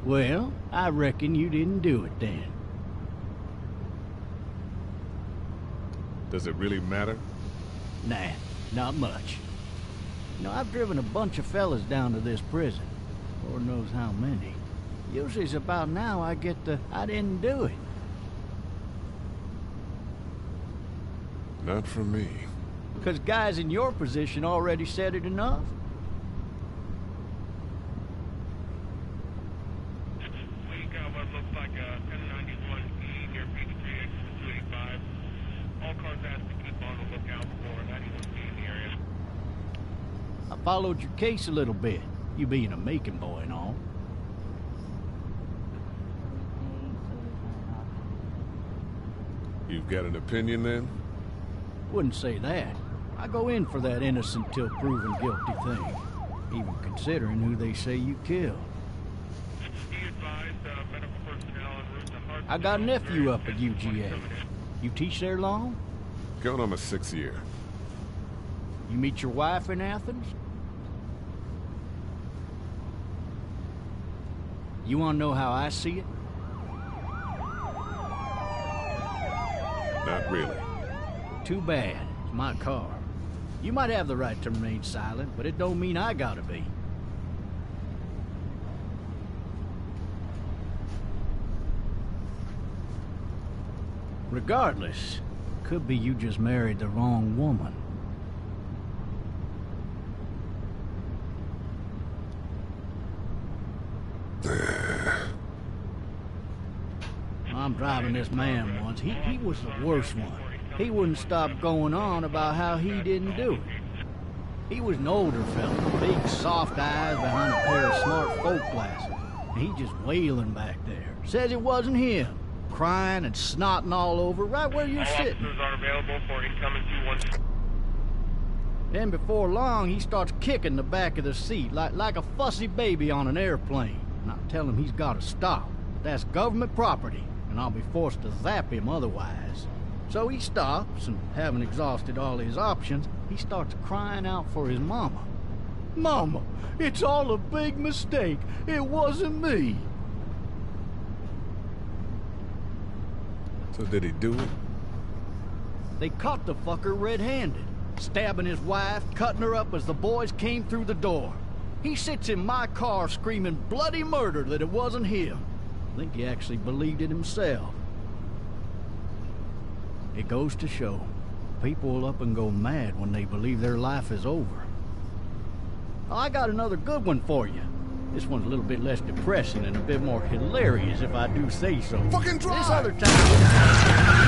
Well, I reckon you didn't do it then. Does it really matter? Nah, not much. You know, I've driven a bunch of fellas down to this prison. Lord knows how many. Usually it's about now I get the, I didn't do it. Not from me. Because guys in your position already said it enough. We got what looks like a 1091E near Peach 285. All cars asked to keep on the lookout for 91B in the area. I followed your case a little bit, you being a Macon boy and all. You've got an opinion then? Wouldn't say that. I go in for that innocent till proven guilty thing, even considering who they say you killed. He advised medical personnel en route to Hart. I got a nephew up at UGA. You teach there long? Going on my 6th year. You meet your wife in Athens? You want to know how I see it? Not really. Too bad. It's my car. You might have the right to remain silent, but it don't mean I gotta be. Regardless, could be you just married the wrong woman. I'm driving this man once. He was the worst one. He wouldn't stop going on about how he didn't do it. He was an older fella, big soft eyes behind a pair of smart folk glasses. And he just wailing back there. Says it wasn't him. Crying and snotting all over right where you're sitting. Officers are available for incoming 212. Then before long, he starts kicking the back of the seat like a fussy baby on an airplane. And I tell him he's got to stop. That's government property, and I'll be forced to zap him otherwise. So he stops, and having exhausted all his options, he starts crying out for his mama. Mama, it's all a big mistake. It wasn't me. So did he do it? They caught the fucker red-handed, stabbing his wife, cutting her up as the boys came through the door. He sits in my car screaming bloody murder that it wasn't him. I think he actually believed it himself. It goes to show, people will up and go mad when they believe their life is over. I got another good one for you. This one's a little bit less depressing and a bit more hilarious, if I do say so. Fucking drive! This other time...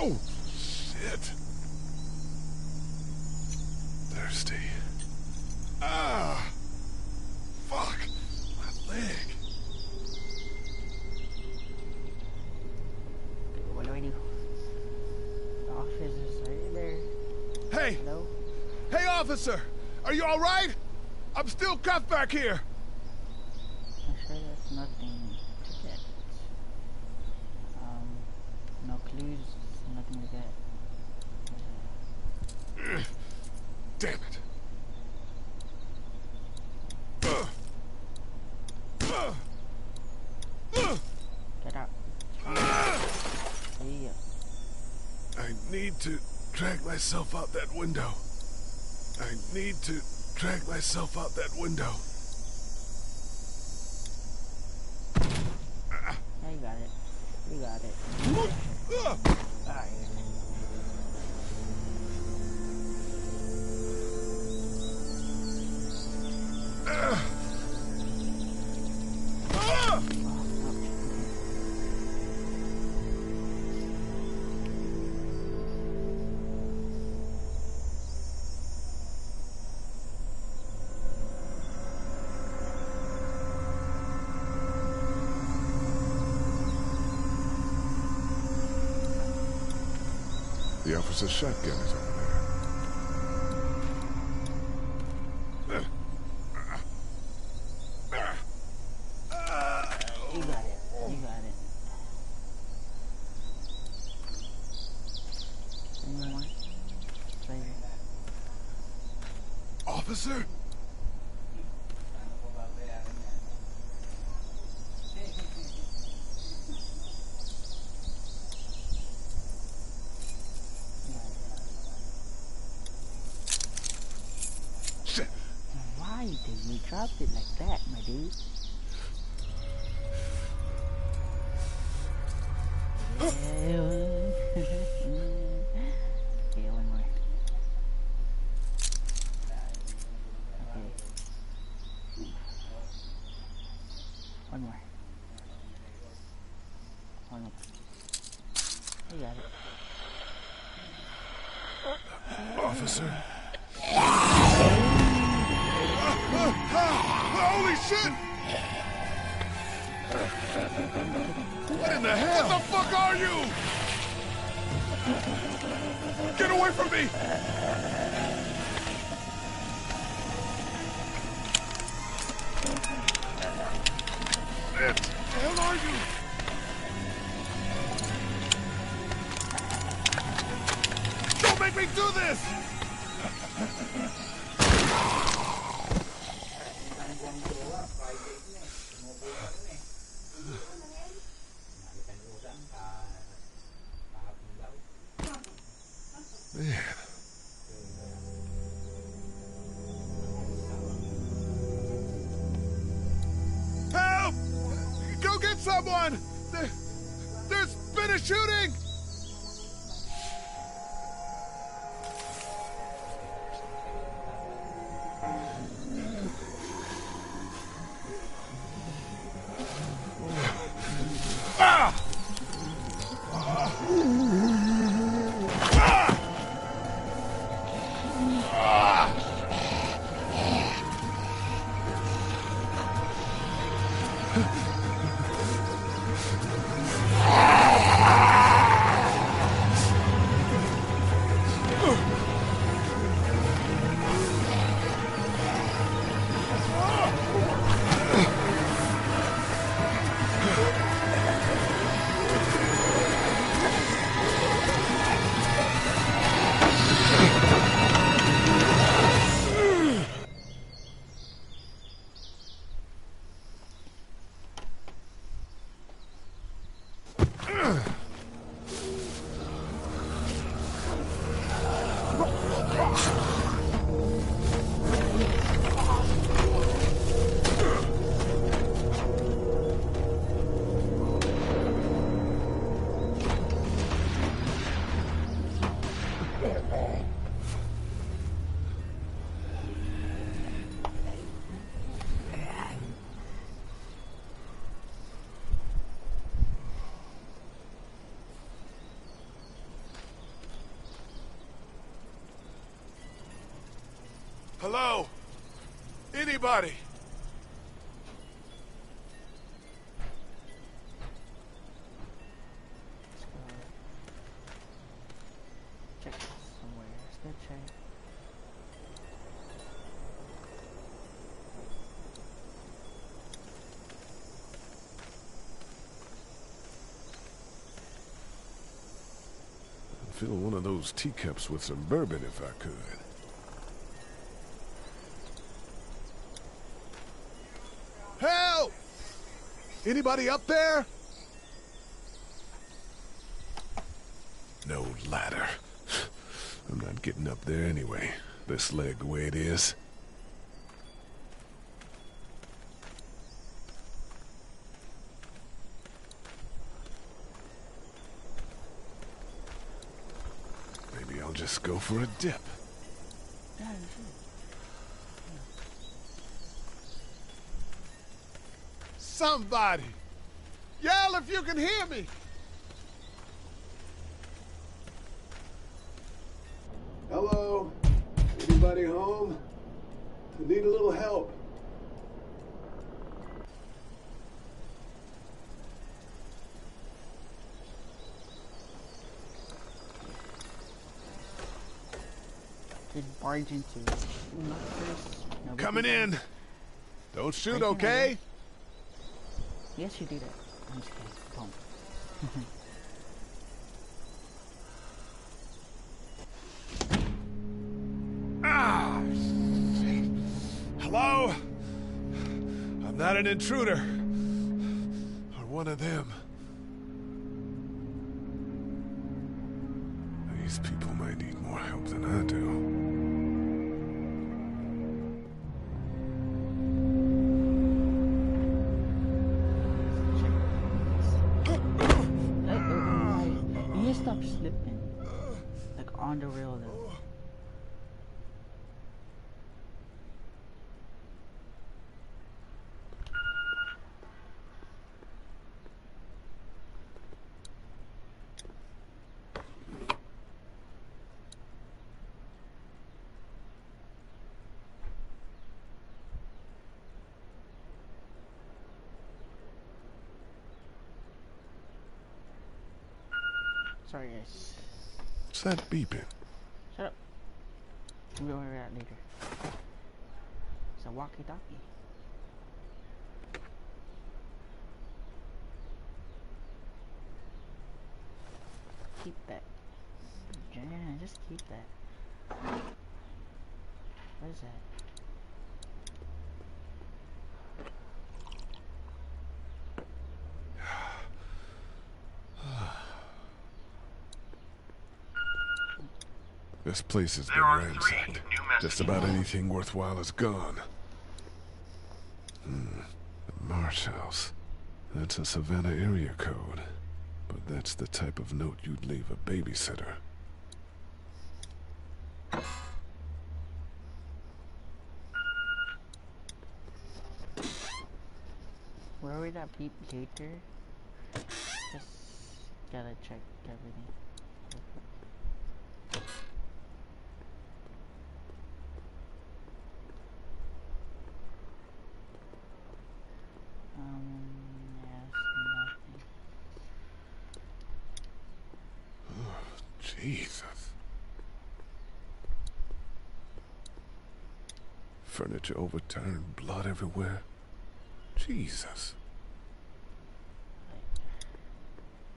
Oh, shit. Thirsty. Ah! Fuck! My leg. What do I do? The officer's right there. Hey! Hello? Hey, officer! Are you alright? I'm still cuffed back here! I'm sure there's nothing to get. No clues, nothing to get. Damn it. Get out. There you go. I need to drag myself out that window. I need to drag myself out that window. You got it. Alright. The officer's shotgun is over there. You got it. You got it. Any more? Later. Officer? Shit. Why did you drop it like that, my dude? Okay, one more. Okay. One more. One more. You got it. Officer? Holy shit! What in the hell? What the fuck are you? Get away from me! What the hell are you? Don't make me do this! Man. Help! Go get someone! There's been a shooting! Ah! Hello? Anybody? Check somewhere. Let's check. I'd fill one of those teacups with some bourbon if I could. Help! Anybody up there? No ladder. I'm not getting up there anyway. This leg the way it is. I'll just go for a dip. Yeah, you should. Somebody! Yell if you can hear me! Hello? Anybody home? I need a little help. Did barge into Coming in. Don't shoot, okay? Yes, you do that. I'm just kidding. Don't. Ah! Hello? I'm not an intruder. Or one of them. These people might need more help than I do. You need to stop slipping. Like on the rail though. Sorry guys. What's that beeping? Shut up. We'll worry about that later. It's a walkie-talkie. Keep that. Yeah, just keep that. What is that? This place has been ransacked. Just about anything worthwhile is gone. The Marsh House. That's a Savannah area code. But that's the type of note you'd leave a babysitter. Where we that beep later? Just gotta check everything. Yes, nothing. Jesus. Furniture overturned, blood everywhere. Jesus.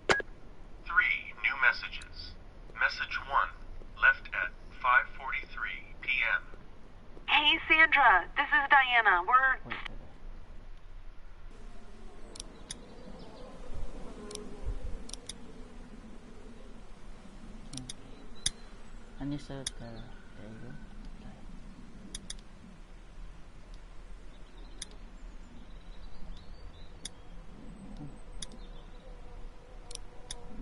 3 new messages. Message 1, left at 5:43 p.m. Hey, Sandra, this is Diana. We're... Wait. And you said, there you go.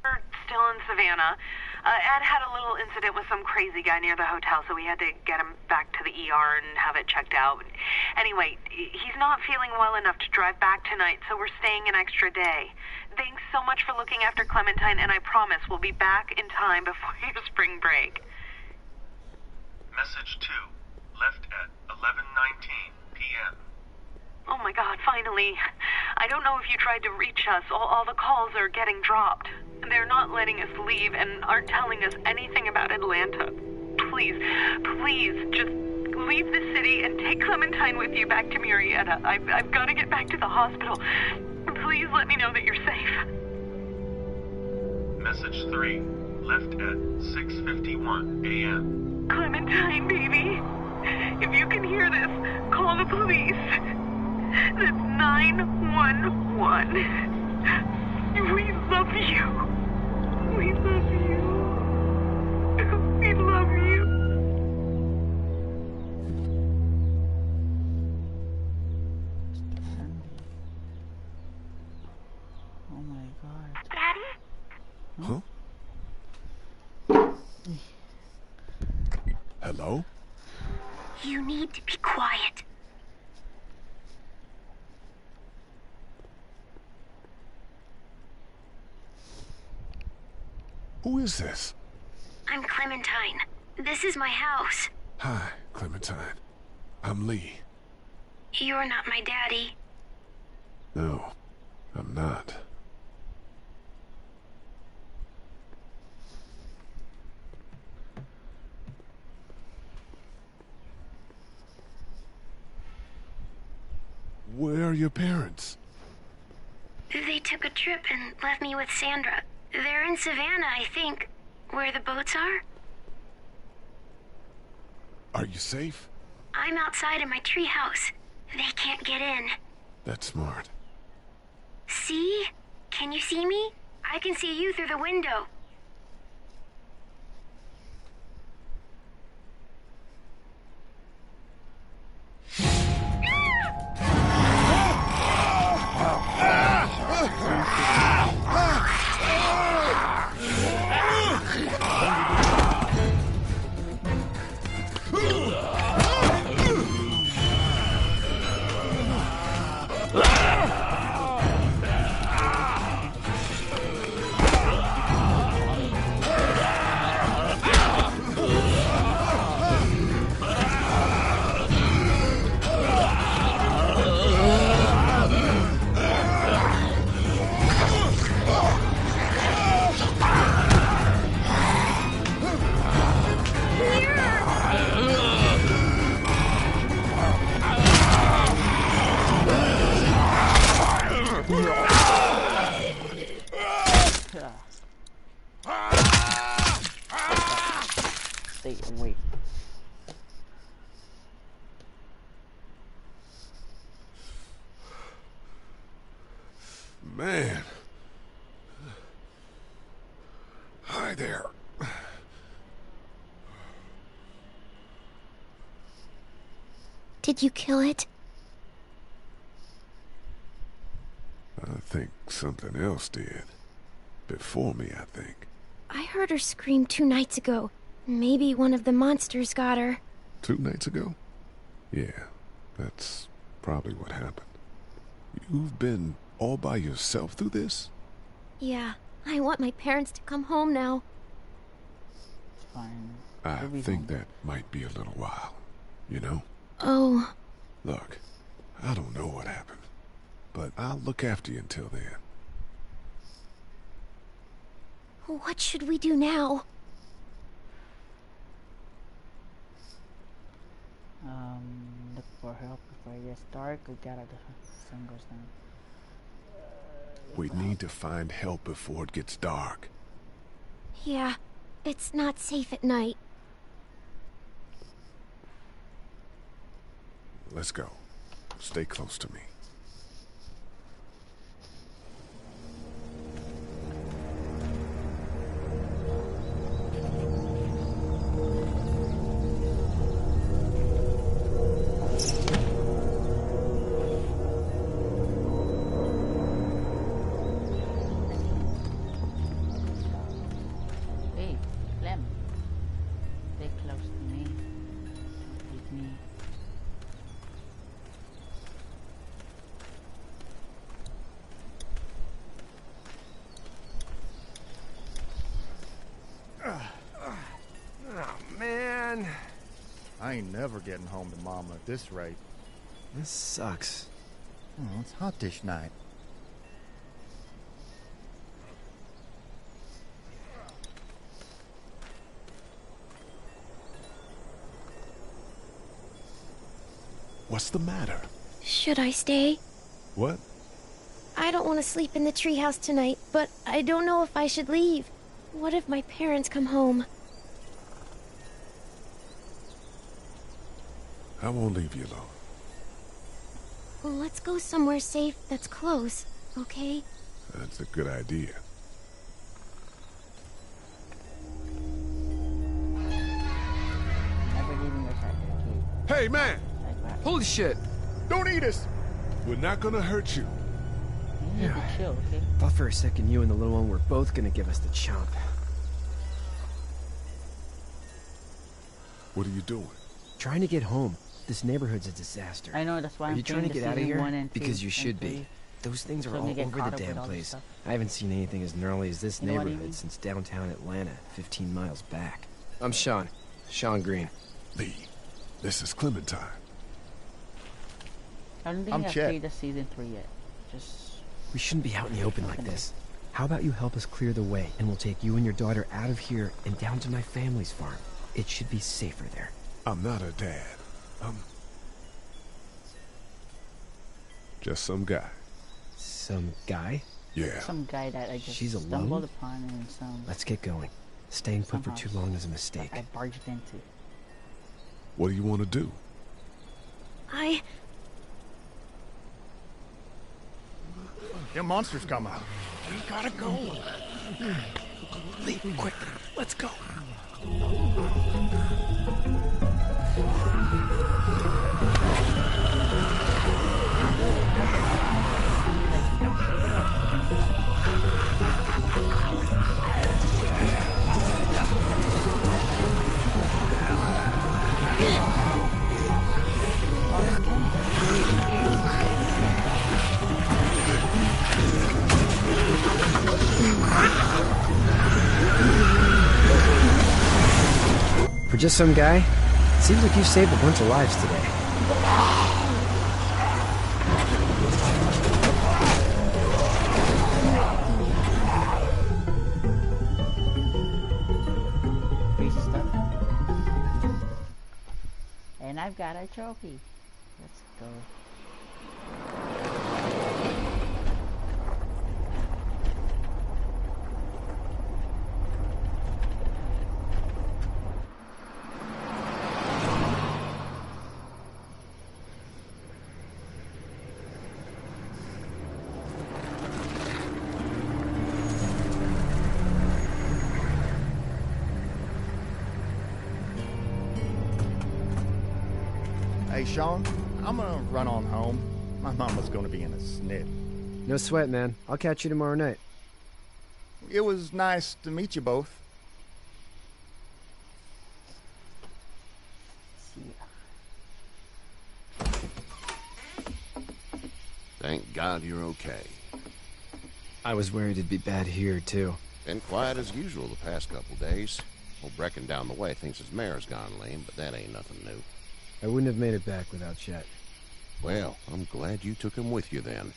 We're still in Savannah. Ed had a little incident with some crazy guy near the hotel, so we had to get him back to the ER and have it checked out. Anyway, he's not feeling well enough to drive back tonight, so we're staying an extra day. Thanks so much for looking after Clementine, and I promise we'll be back in time before your spring break. Message 2, left at 11:19 p.m. Oh my God, finally. I don't know if you tried to reach us. All the calls are getting dropped. They're not letting us leave and aren't telling us anything about Atlanta. Please, just leave the city and take Clementine with you back to Murrieta. I've got to get back to the hospital. Please let me know that you're safe. Message 3, left at 6:51 a.m. Clementine, baby. If you can hear this, call the police. That's 911. We love you. We love you. We love you. Oh my God. Daddy? Huh? Hello? You need to be quiet. Who is this? I'm Clementine. This is my house. Hi, Clementine. I'm Lee. You're not my daddy. No, I'm not. Where are your parents? They took a trip and left me with Sandra. They're in Savannah, I think. Where the boats are? Are you safe? I'm outside in my treehouse. They can't get in. That's smart. See? Can you see me? I can see you through the window. Stay away. Man. Hi there. Did you kill it? I think something else did. Before me, I think. I heard her scream 2 nights ago. Maybe one of the monsters got her. 2 nights ago? Yeah, that's probably what happened. You've been all by yourself through this? Yeah, I want my parents to come home now. Fine. I We'll be think home. that might be a little while, you know? Oh, Look, I don't know what happened, but I'll look after you until then. what should we do now? Look for help before it gets dark. We gotta the sun goes down. We need to find help before it gets dark. Yeah, it's not safe at night. Let's go. Stay close to me. Hey, Clem. Stay close to me. Don't leave me. Oh, man. I ain't never getting home to Mama at this rate. This sucks. Oh, it's hot dish night. What's the matter? Should I stay? What? I don't want to sleep in the treehouse tonight, but I don't know if I should leave. What if my parents come home? I won't leave you alone. Well, let's go somewhere safe that's close, okay? That's a good idea. Never leaving your side. Okay. Hey, man! Like that. Holy shit! Don't eat us! We're not gonna hurt you. You need to chill, okay? Thought for a second you and the little one were both gonna give us the chomp. What are you doing? Trying to get home. This neighborhood's a disaster. I know, that's why Are I'm you trying to playing get out of season here? 1 and 2 Because you and should 3. be. Those things are So all they get over caught the up with damn all this place. stuff. I haven't seen anything as gnarly as this You know what I neighborhood mean? since downtown Atlanta, 15 miles back. I'm Sean. Sean Green. Lee, this is Clementine. I don't think I'm I've Chet. played the season 3 yet. Just... We shouldn't be out in the open like this. How about you help us clear the way, and we'll take you and your daughter out of here and down to my family's farm. It should be safer there. I'm not her dad. I'm just some guy. Some guy? Yeah. Some guy that I just She's stumbled alone? upon in some... Let's get going. Staying put for too long is a mistake. I barged into. What do you want to do? Them monsters come out. We gotta go. Lee, quick. Let's go. For just some guy, seems like you've saved a bunch of lives today. Free stuff. And I've got a trophy. Let's go. Hey, Sean, I'm gonna run on home. My mama's gonna be in a snit. No sweat, man. I'll catch you tomorrow night. It was nice to meet you both. Thank God you're okay. I was worried it'd be bad here, too. Been quiet as usual the past couple days. Old Brecken down the way thinks his mare's gone lame, but that ain't nothing new. I wouldn't have made it back without Chet. Well, I'm glad you took him with you then.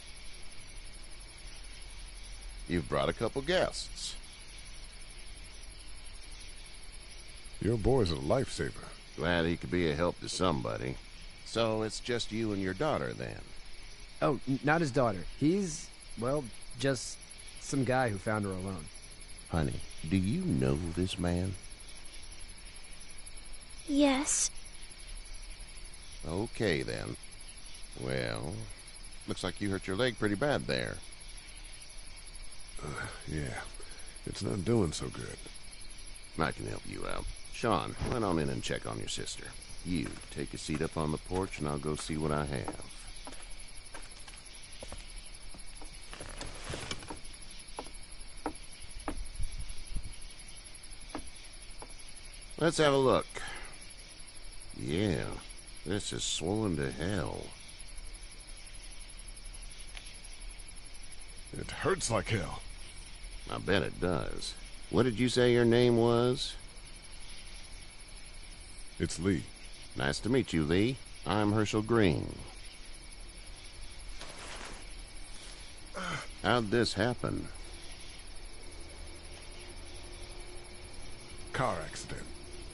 You've brought a couple guests. Your boy's a lifesaver. Glad he could be a help to somebody. So it's just you and your daughter then? Oh, not his daughter. He's, well, just some guy who found her alone. Honey, do you know this man? Yes. Okay, then. Well, looks like you hurt your leg pretty bad there. Yeah, it's not doing so good. I can help you out. Sean, run on in and check on your sister. You, take a seat up on the porch and I'll go see what I have. Let's have a look. Yeah, this is swollen to hell. It hurts like hell. I bet it does. What did you say your name was? It's Lee. Nice to meet you, Lee. I'm Herschel Green. How'd this happen? Car accident.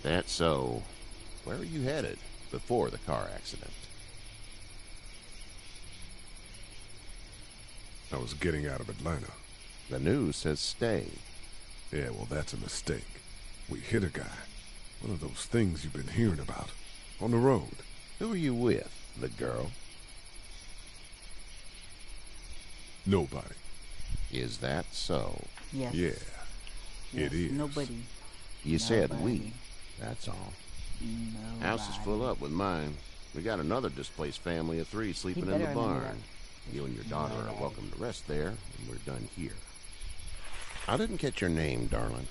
That's so. Where were you headed before the car accident? I was getting out of Atlanta. The news says stay. Yeah, well, that's a mistake. We hit a guy. One of those things you've been hearing about. On the road. Who are you with? The girl? Nobody. Is that so? Yes. Yeah, Yes, it is. Nobody. You said Nobody. we. That's all. Nobody. House is full up with mine. We got another displaced family of 3 sleeping in better the remember barn. that. You and your daughter are welcome to rest there, and we're done here. I didn't catch your name, darling.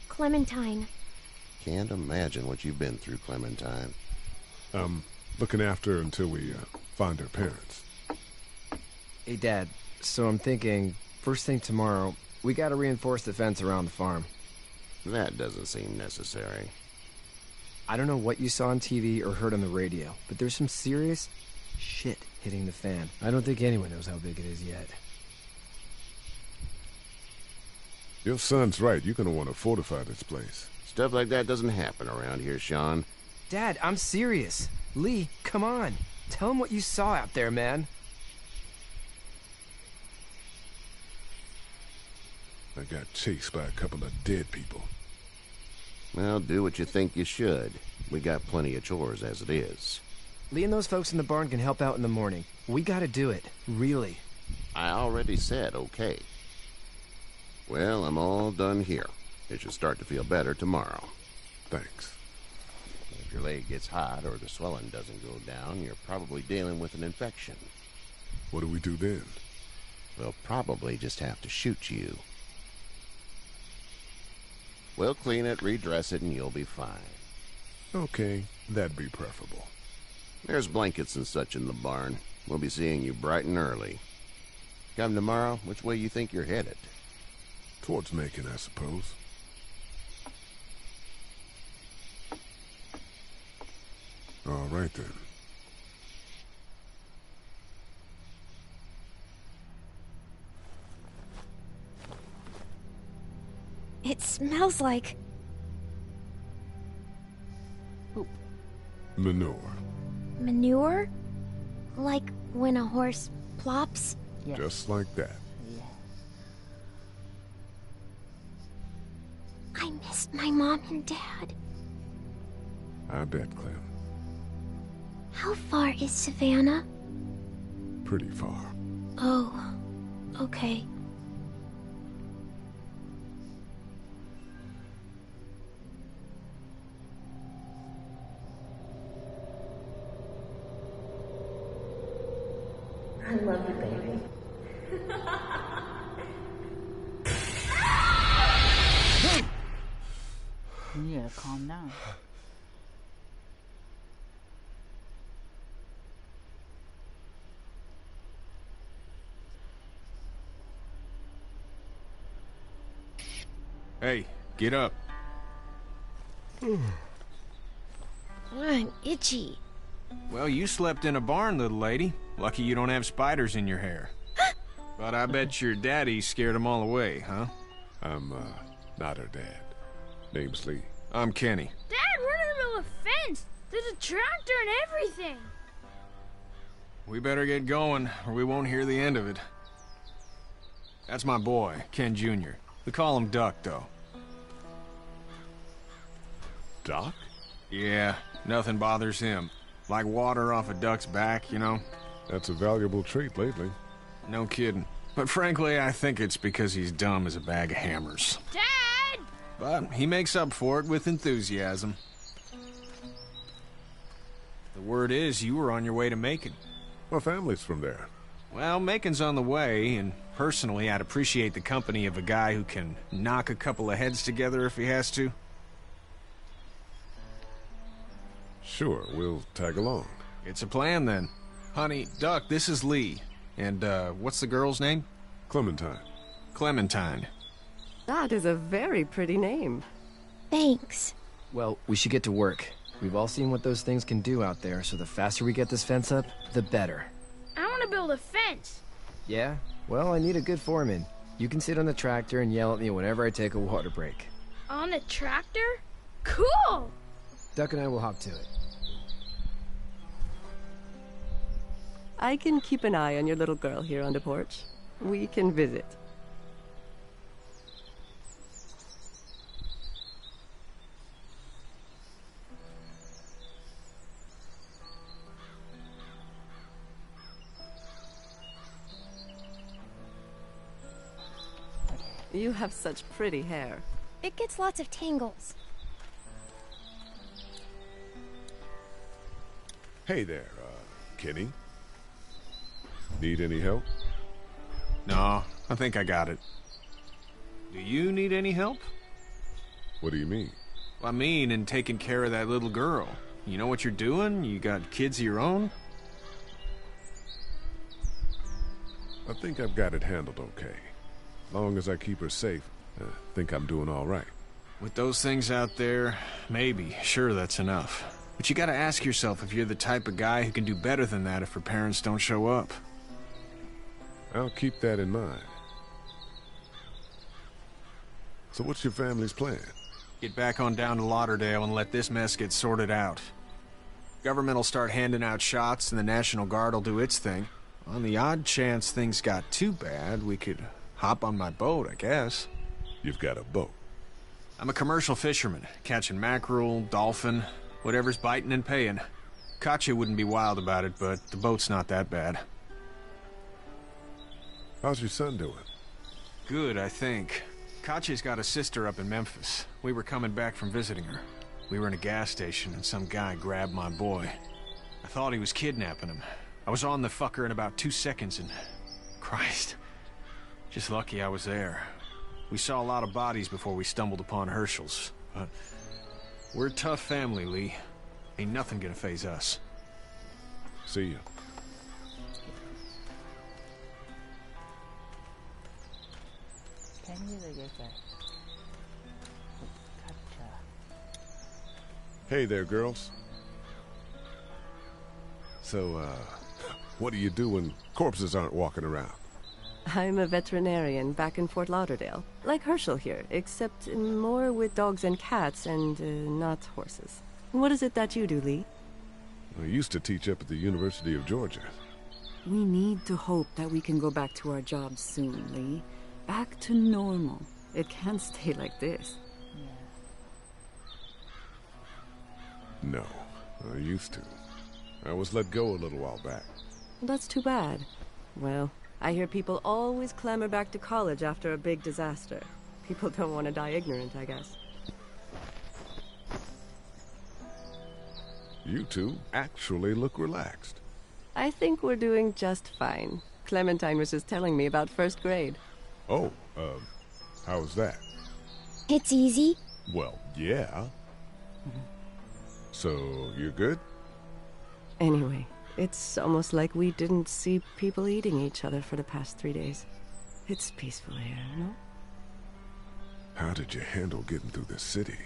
Clementine. Can't imagine what you've been through, Clementine. Looking after her until we find her parents. Hey, Dad, so I'm thinking, first thing tomorrow, we gotta reinforce the fence around the farm. That doesn't seem necessary. I don't know what you saw on TV or heard on the radio, but there's some serious shit hitting the fan. I don't think anyone knows how big it is yet. Your son's right. You're gonna want to fortify this place. Stuff like that doesn't happen around here, Sean. Dad, I'm serious. Lee, come on. Tell him what you saw out there, man. I got chased by a couple of dead people. Well, do what you think you should. We got plenty of chores as it is. Lee and those folks in the barn can help out in the morning. We gotta do it. Really. I already said okay. Well, I'm all done here. It should start to feel better tomorrow. Thanks. If your leg gets hot or the swelling doesn't go down, you're probably dealing with an infection. What do we do then? We'll probably just have to shoot you. We'll clean it, redress it, and you'll be fine. Okay, that'd be preferable. There's blankets and such in the barn. We'll be seeing you bright and early. Come tomorrow, which way you think you're headed? Towards Macon, I suppose. All right, then. It smells like... Manure. manure? Like when a horse plops? Yes. Just like that. Yeah. I missed my mom and dad. I bet, Clem. How far is Savannah? Pretty far. Oh, okay. I love you, baby. You need to calm down. Hey, get up. I'm itchy. Well, you slept in a barn, little lady. Lucky you don't have spiders in your hair. But I bet your daddy scared them all away, huh? I'm, not her dad. Name's Lee. I'm Kenny. Dad, we're in the middle of a fence. There's a tractor and everything. We better get going, or we won't hear the end of it. That's my boy, Ken Jr. We call him Duck, though. Doc? Yeah, nothing bothers him. Like water off a duck's back, you know? That's a valuable trait lately. No kidding. But frankly, I think it's because he's dumb as a bag of hammers. Dad! But he makes up for it with enthusiasm. The word is you were on your way to Macon. My family's from there. Well, Macon's on the way, and personally, I'd appreciate the company of a guy who can knock a couple of heads together if he has to. Sure, we'll tag along. It's a plan, then. Honey, Duck, this is Lee. And, what's the girl's name? Clementine. Clementine. That is a very pretty name. Thanks. Well, we should get to work. We've all seen what those things can do out there, so the faster we get this fence up, the better. I want to build a fence. Yeah? Well, I need a good foreman. You can sit on the tractor and yell at me whenever I take a water break. On the tractor? Cool! Duck and I will hop to it. I can keep an eye on your little girl here on the porch. We can visit. You have such pretty hair. It gets lots of tangles. Hey there, Kenny. Need any help? No, I think I got it. Do you need any help? What do you mean? I mean, in taking care of that little girl. You know what you're doing? You got kids of your own? I think I've got it handled okay. Long as I keep her safe, I think I'm doing all right. With those things out there, maybe. Sure, that's enough. But you gotta ask yourself if you're the type of guy who can do better than that if her parents don't show up. I'll keep that in mind. So what's your family's plan? Get back on down to Lauderdale and let this mess get sorted out. Government will start handing out shots and the National Guard will do its thing. On the odd chance things got too bad, we could hop on my boat, I guess. You've got a boat? I'm a commercial fisherman, catching mackerel, dolphin, whatever's biting and paying. Katya wouldn't be wild about it, but the boat's not that bad. How's your son doing? Good, I think. Katya's got a sister up in Memphis. We were coming back from visiting her. We were in a gas station and some guy grabbed my boy. I thought he was kidnapping him. I was on the fucker in about 2 seconds and... Christ. Just lucky I was there. We saw a lot of bodies before we stumbled upon Herschel's. But we're a tough family, Lee. Ain't nothing gonna faze us. See you. Hey there, girls. So, what do you do when corpses aren't walking around? I'm a veterinarian back in Fort Lauderdale. Like Herschel here, except more with dogs and cats and not horses. What is it that you do, Lee? I used to teach up at the University of Georgia. We need to hope that we can go back to our jobs soon, Lee. Back to normal. It can't stay like this. No, I used to. I was let go a little while back. That's too bad. Well, I hear people always clamor back to college after a big disaster. People don't want to die ignorant, I guess. You two actually look relaxed. I think we're doing just fine. Clementine was just telling me about first grade. Oh, how's that? It's easy. Well, yeah. So, you're good? Anyway, it's almost like we didn't see people eating each other for the past 3 days. It's peaceful here, no? How did you handle getting through the city?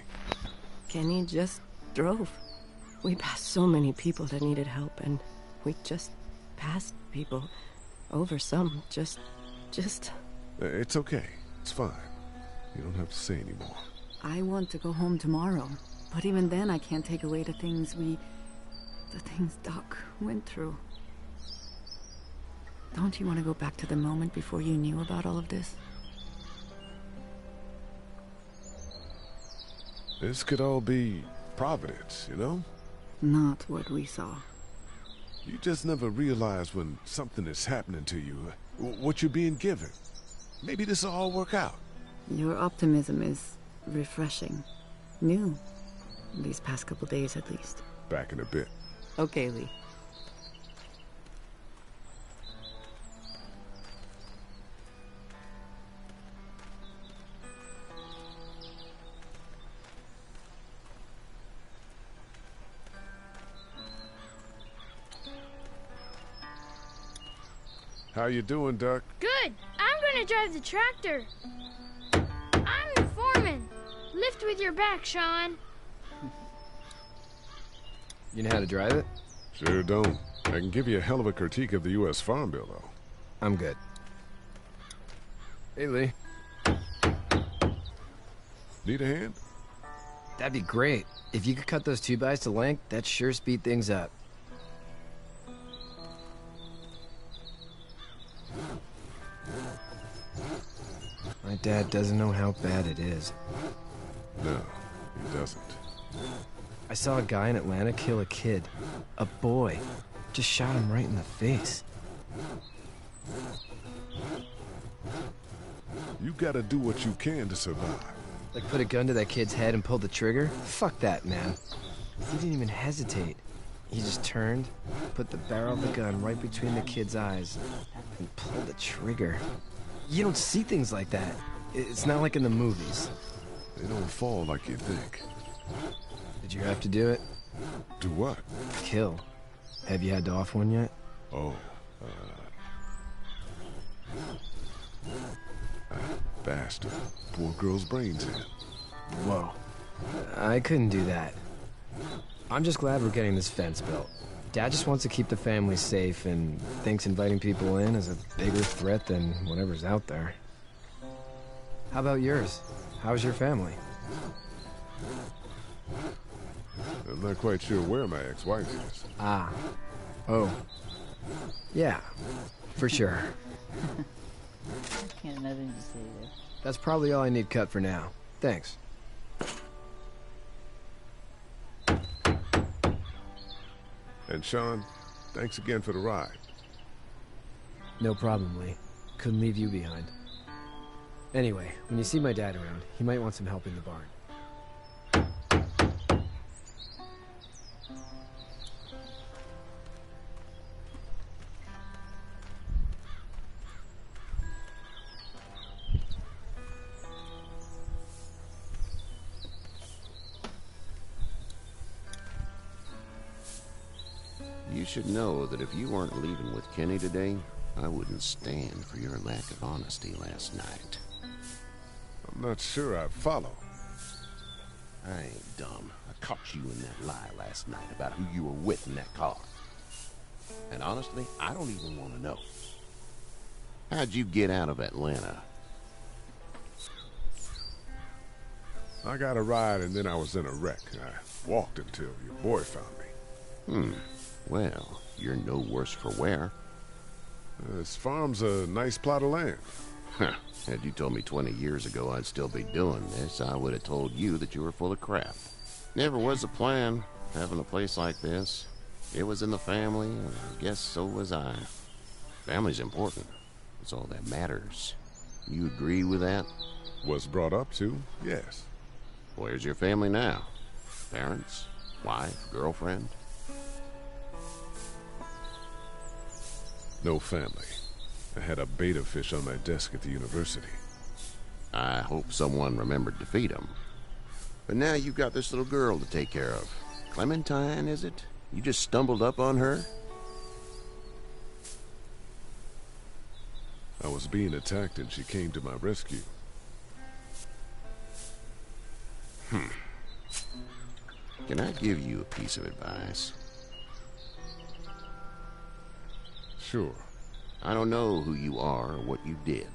Kenny just drove. We passed so many people that needed help, and we just passed people. Over some, just... It's okay. It's fine. You don't have to say anymore. I want to go home tomorrow. But even then, I can't take away the things Doc went through. Don't you want to go back to the moment before you knew about all of this? This could all be Providence, you know? Not what we saw. You just never realize when something is happening to you, what you're being given. Maybe this will all work out. Your optimism is refreshing. New. These past couple days, at least. Back in a bit. Okay, Lee. How you doing, Duck? Good. I'm gonna drive the tractor. I'm the foreman. Lift with your back, Sean. You know how to drive it? Sure don't. I can give you a hell of a critique of the U.S. Farm Bill, though. I'm good. Hey, Lee. Need a hand? That'd be great. If you could cut those 2x to length, that'd sure speed things up. My dad doesn't know how bad it is. No, he doesn't. I saw a guy in Atlanta kill a kid. A boy. Just shot him right in the face. You gotta do what you can to survive. Like put a gun to that kid's head and pull the trigger? Fuck that, man. He didn't even hesitate. He just turned, put the barrel of the gun right between the kid's eyes, and pulled the trigger. You don't see things like that. It's not like in the movies. They don't fall like you think. Did you have to do it? Do what? Kill. Have you had to off one yet? Oh, that bastard. Poor girl's brains in. Whoa. I couldn't do that. I'm just glad we're getting this fence built. Dad just wants to keep the family safe and thinks inviting people in is a bigger threat than whatever's out there. How about yours? How's your family? I'm not quite sure where my ex-wife is. Ah. Oh. Yeah. For sure. Can't nothing to say there. That's probably all I need cut for now. Thanks. And Sean, thanks again for the ride. No problem, Lee. Couldn't leave you behind. Anyway, when you see my dad around, he might want some help in the barn. You should know that if you weren't leaving with Kenny today, I wouldn't stand for your lack of honesty last night. I'm not sure I'd follow. I ain't dumb. I caught you in that lie last night about who you were with in that car. And honestly, I don't even want to know. How'd you get out of Atlanta? I got a ride and then I was in a wreck. I walked until your boy found me. Well, you're no worse for wear. This farm's a nice plot of land. Huh. Had you told me 20 years ago I'd still be doing this, I would have told you that you were full of crap. Never was a plan, having a place like this. It was in the family, and I guess so was I. Family's important. It's all that matters. You agree with that? Was brought up to, yes. Where's your family now? Parents? Wife? Girlfriend? No family. I had a betta fish on my desk at the university. I hope someone remembered to feed him. But now you've got this little girl to take care of. Clementine, is it? You just stumbled up on her? I was being attacked and she came to my rescue. Can I give you a piece of advice? Sure. I don't know who you are or what you did.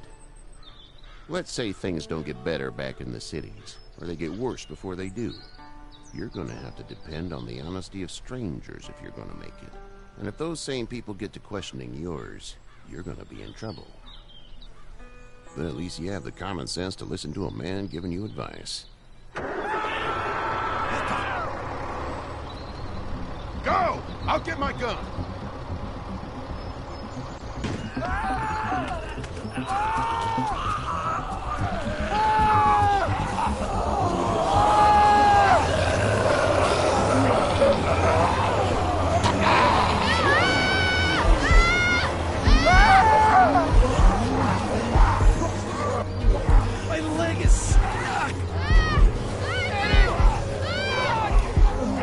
Let's say things don't get better back in the cities, or they get worse before they do. You're gonna have to depend on the honesty of strangers if you're gonna make it. And if those same people get to questioning yours, you're gonna be in trouble. But at least you have the common sense to listen to a man giving you advice. Go! I'll get my gun! My leg is stuck!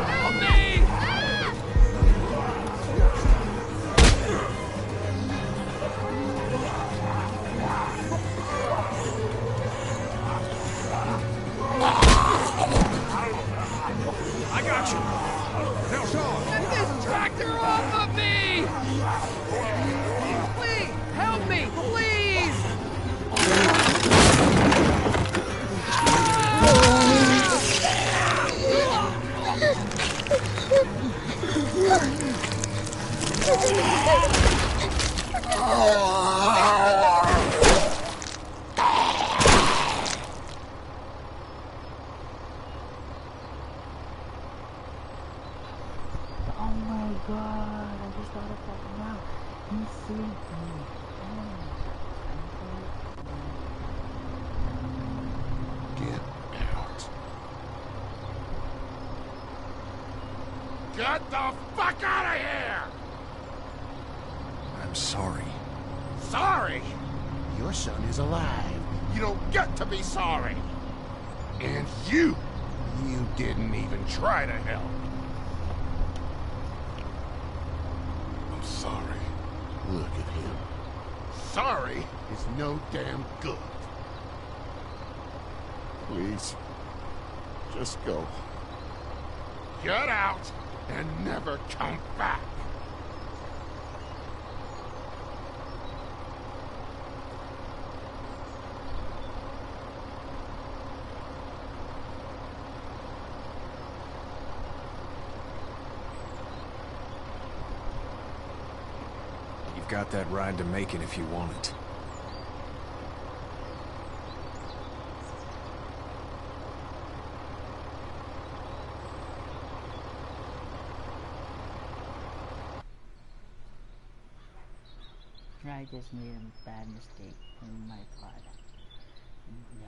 Help me! I got you! Now, Sean! Get this tractor off of me! Please, help me, please! Oh my god, I just thought of that now. He's sleeping. Get out. Get the fuck out of here! I'm sorry. Sorry? Your son is alive. You don't get to be sorry. And you You didn't even try to help. I'm sorry. Look at him. Sorry is no damn good. Please, just go. Get out and never come back. You've got that ride to make it if you want it. I just made a bad mistake on my part. No.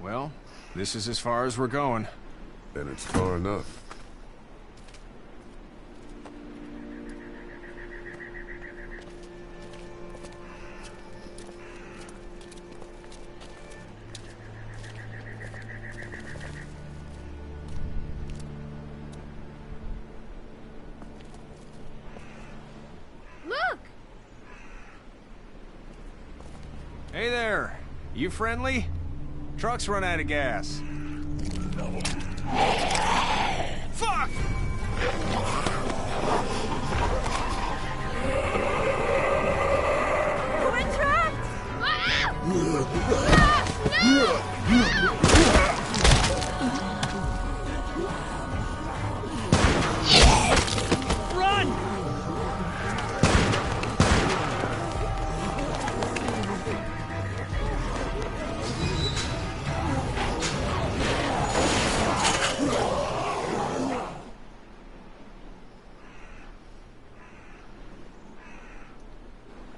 Well, this is as far as we're going. And it's far enough. Look! Hey there! You friendly? Truck's run out of gas. Fuck! We're trapped! No! Run!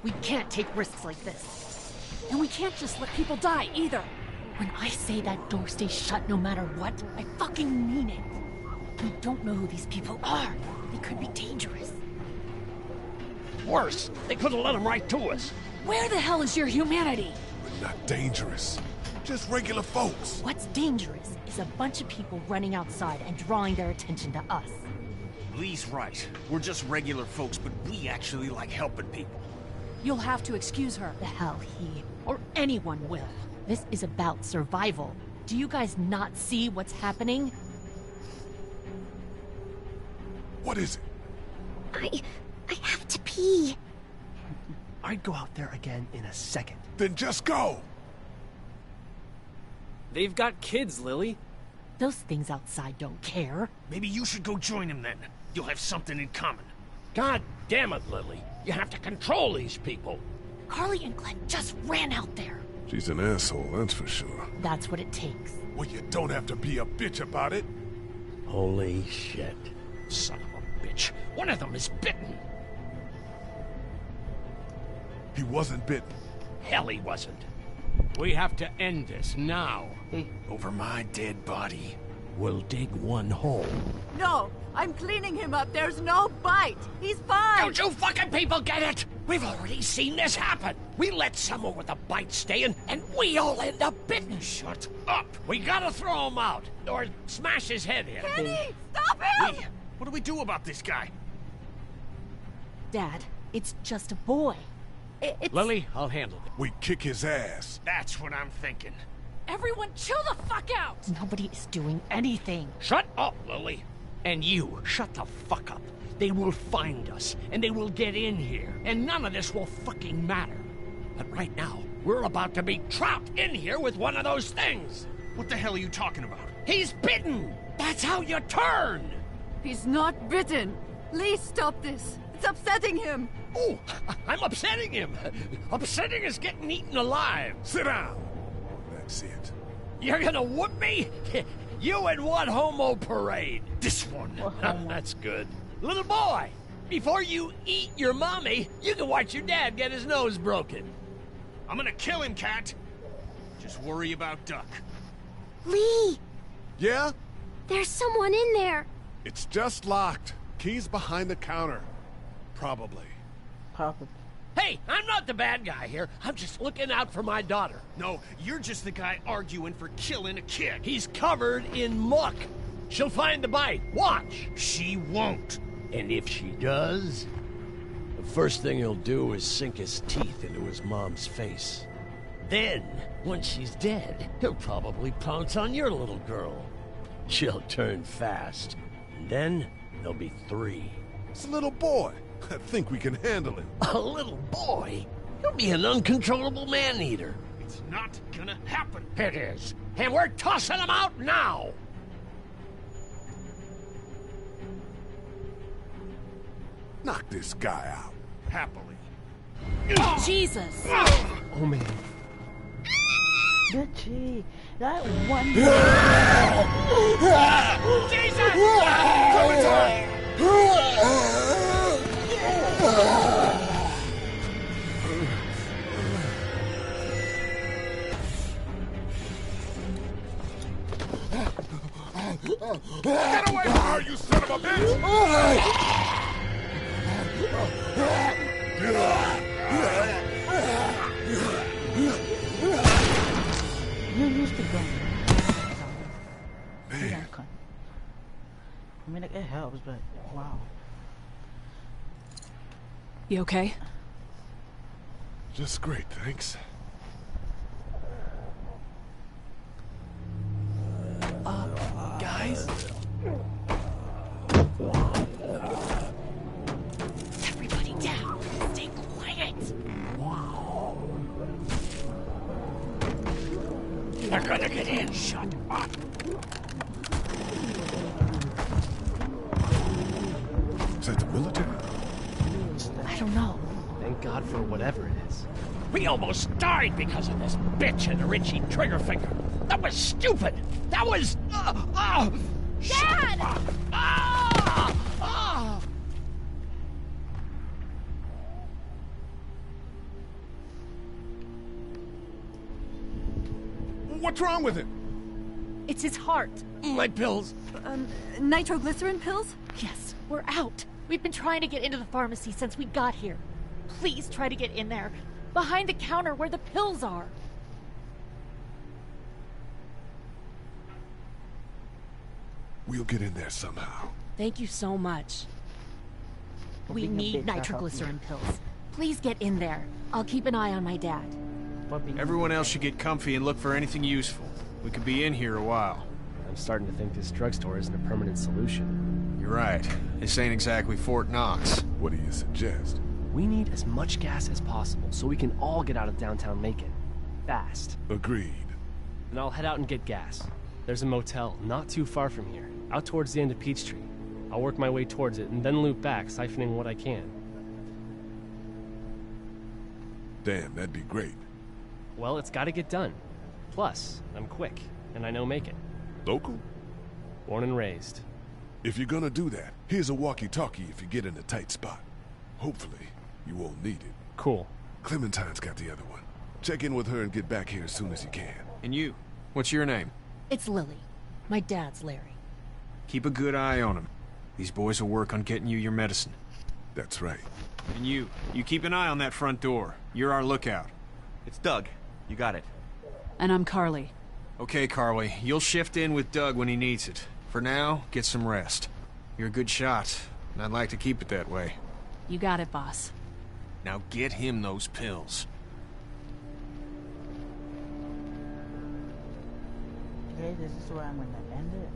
We can't take risks like this. And we can't just let people die, either. When I say that door stays shut no matter what, I fucking mean it. We don't know who these people are. They could be dangerous. Worse, they could have let them right to us. Where the hell is your humanity? We're not dangerous. Just regular folks. What's dangerous is a bunch of people running outside and drawing their attention to us. Lee's right. We're just regular folks, but we actually like helping people. You'll have to excuse her. The hell he or anyone will. This is about survival. Do you guys not see what's happening? What is it? I have to pee. I'd go out there again in a second. Then just go! They've got kids, Lily. Those things outside don't care. Maybe you should go join them then. You'll have something in common. God damn it, Lily. You have to control these people. Carly and Glenn just ran out there. She's an asshole, that's for sure. That's what it takes. Well, you don't have to be a bitch about it. Holy shit. Son of a bitch. One of them is bitten. He wasn't bitten. Hell, he wasn't. We have to end this now. Over my dead body. We'll dig one hole. No, I'm cleaning him up. There's no bite. He's fine. Don't you fucking people get it? We've already seen this happen. We let someone with a bite stay in, and we all end up bitten. Shut up. We gotta throw him out, or smash his head in. Kenny, stop him! Lee, what do we do about this guy? Dad, it's just a boy. It's... Lily, I'll handle it. We kick his ass. That's what I'm thinking. Everyone chill the fuck out! Nobody is doing anything. Shut up, Lily. And you, shut the fuck up. They will find us, and they will get in here, and none of this will fucking matter. But right now, we're about to be trapped in here with one of those things. What the hell are you talking about? He's bitten! That's how you turn! He's not bitten. Lee, stop this. It's upsetting him. Oh, I'm upsetting him. Upsetting is getting eaten alive. Sit down. That's it. You're gonna whoop me? You in what homo parade? This one. That's good. Little boy, before you eat your mommy, you can watch your dad get his nose broken. I'm gonna kill him, Cat. Just worry about Duck. Lee! Yeah? There's someone in there. It's just locked. Key's behind the counter. Probably. Probably. Hey, I'm not the bad guy here. I'm just looking out for my daughter. No, you're just the guy arguing for killing a kid. He's covered in muck. She'll find the bite. Watch. She won't. And if she does, the first thing he'll do is sink his teeth into his mom's face. Then, once she's dead, he'll probably pounce on your little girl. She'll turn fast. And then, there'll be 3. It's a little boy. I think we can handle him. A little boy? He'll be an uncontrollable man-eater. It's not gonna happen. It is. And we're tossing him out now! Knock this guy out. Happily. Jesus! Oh, man. Good gee. That one. Jesus! Get away from her, you son of a bitch! You used to go. Man. I mean, it helps, but wow. You okay? Just great, thanks. Guys? Everybody down. Stay quiet. They're gonna get in. Shut up. Is that the military? I don't know. Thank God for whatever it is. We almost died because of this bitch and the Richie trigger finger. That was stupid. That was... Dad! What's wrong with him? It's his heart. My pills. Nitroglycerin pills? Yes, we're out. We've been trying to get into the pharmacy since we got here. Please try to get in there. Behind the counter where the pills are. We'll get in there somehow. Thank you so much. We being a need bitch, I help nitroglycerin pills. Please get in there. I'll keep an eye on my dad. Everyone else should get comfy and look for anything useful. We could be in here a while. I'm starting to think this drugstore isn't a permanent solution. You're right. This ain't exactly Fort Knox. What do you suggest? We need as much gas as possible so we can all get out of downtown Macon. Fast. Agreed. And I'll head out and get gas. There's a motel not too far from here, out towards the end of Peachtree. I'll work my way towards it and then loop back, siphoning what I can. Damn, that'd be great. Well, it's gotta get done. Plus, I'm quick, and I know Macon. Local? Born and raised. If you're gonna do that, here's a walkie-talkie if you get in a tight spot. Hopefully, you won't need it. Cool. Clementine's got the other one. Check in with her and get back here as soon as you can. And you, what's your name? It's Lily. My dad's Larry. Keep a good eye on him. These boys will work on getting you your medicine. That's right. And you keep an eye on that front door. You're our lookout. It's Doug. You got it. And I'm Carly. Okay, Carly. You'll shift in with Doug when he needs it. For now, get some rest. You're a good shot, and I'd like to keep it that way. You got it, boss. Now get him those pills. Okay, this is where I'm gonna end it.